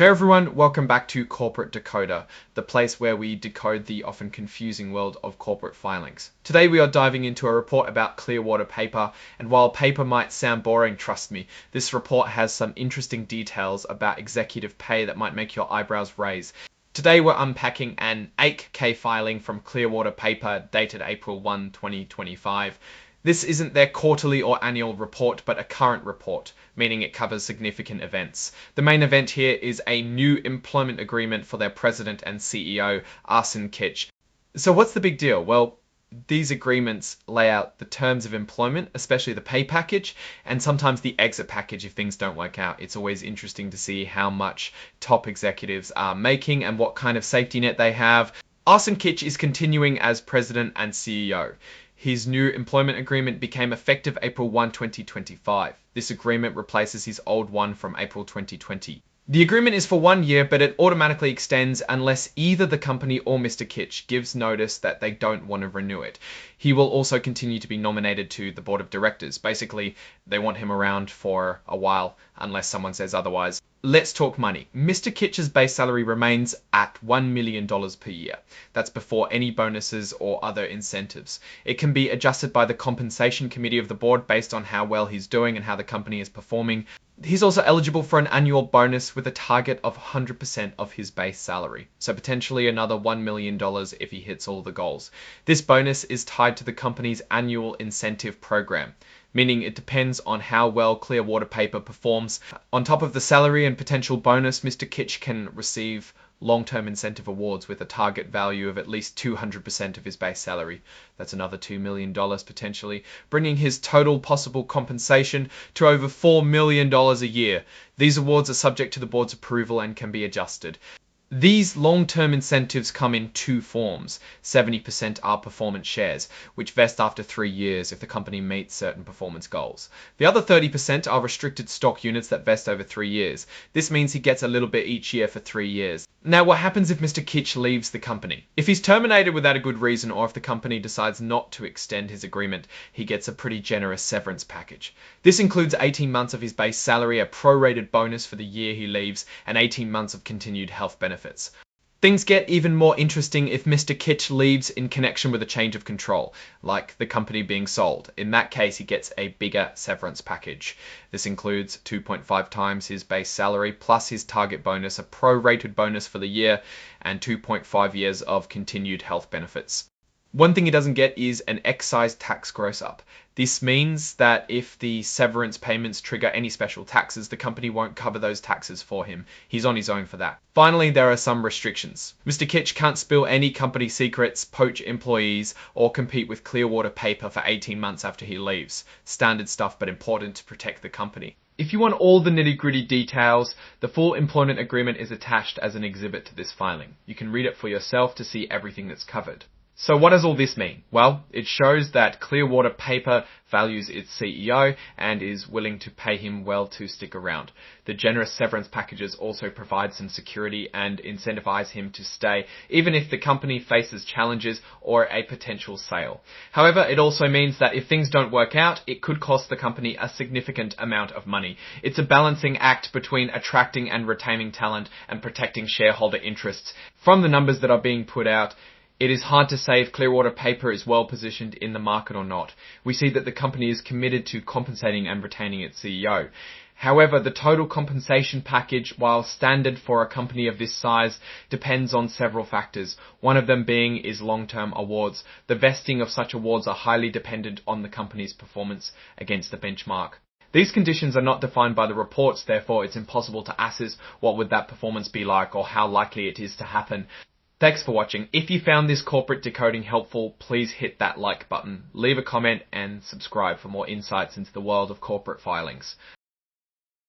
Hey everyone, welcome back to Corporate Decoder, the place where we decode the often confusing world of corporate filings. Today we are diving into a report about Clearwater paper, and while paper might sound boring, trust me, this report has some interesting details about executive pay that might make your eyebrows raise. Today we're unpacking an 8K filing from Clearwater paper dated April 1, 2025. This isn't their quarterly or annual report, but a current report, meaning it covers significant events. The main event here is a new employment agreement for their president and CEO, Arsen Kitch. So what's the big deal? Well, these agreements lay out the terms of employment, especially the pay package, and sometimes the exit package if things don't work out. It's always interesting to see how much top executives are making and what kind of safety net they have. Arsen Kitch is continuing as president and CEO. His new employment agreement became effective April 1, 2025. This agreement replaces his old one from April 2020. The agreement is for 1 year, but it automatically extends unless either the company or Mr. Kitch gives notice that they don't want to renew it. He will also continue to be nominated to the board of directors. Basically, they want him around for a while unless someone says otherwise. Let's talk money. Mr. Kitch's base salary remains at $1 million per year. That's before any bonuses or other incentives. It can be adjusted by the compensation committee of the board based on how well he's doing and how the company is performing. He's also eligible for an annual bonus with a target of 100% of his base salary, so potentially another $1 million if he hits all the goals. This bonus is tied to the company's annual incentive program, meaning it depends on how well Clearwater paper performs. On top of the salary and potential bonus, Mr. Kitch can receive long-term incentive awards with a target value of at least 200% of his base salary. That's another $2 million potentially, bringing his total possible compensation to over $4 million a year. These awards are subject to the board's approval and can be adjusted. These long-term incentives come in two forms. 70% are performance shares, which vest after 3 years if the company meets certain performance goals. The other 30% are restricted stock units that vest over 3 years. This means he gets a little bit each year for 3 years. Now, what happens if Mr. Kitch leaves the company? If he's terminated without a good reason, or if the company decides not to extend his agreement, he gets a pretty generous severance package. This includes 18 months of his base salary, a prorated bonus for the year he leaves, and 18 months of continued health benefits. Things get even more interesting if Mr. Kitch leaves in connection with a change of control, like the company being sold. In that case, he gets a bigger severance package. This includes 2.5 times his base salary plus his target bonus, a prorated bonus for the year, and 2.5 years of continued health benefits. One thing he doesn't get is an excise tax gross up. This means that if the severance payments trigger any special taxes, the company won't cover those taxes for him. He's on his own for that. Finally, there are some restrictions. Mr. Kitch can't spill any company secrets, poach employees, or compete with Clearwater paper for 18 months after he leaves. Standard stuff, but important to protect the company. If you want all the nitty-gritty details, the full employment agreement is attached as an exhibit to this filing. You can read it for yourself to see everything that's covered. So what does all this mean? Well, it shows that Clearwater paper values its CEO and is willing to pay him well to stick around. The generous severance packages also provide some security and incentivize him to stay, even if the company faces challenges or a potential sale. However, it also means that if things don't work out, it could cost the company a significant amount of money. It's a balancing act between attracting and retaining talent and protecting shareholder interests. From the numbers that are being put out, it is hard to say if Clearwater paper is well positioned in the market or not. We see that the company is committed to compensating and retaining its CEO. However, the total compensation package, while standard for a company of this size, depends on several factors. One of them being is long-term awards. The vesting of such awards are highly dependent on the company's performance against the benchmark. These conditions are not defined by the reports, therefore it's impossible to assess what would that performance be like or how likely it is to happen. Thanks for watching. If you found this corporate decoding helpful, please hit that like button, leave a comment and subscribe for more insights into the world of corporate filings.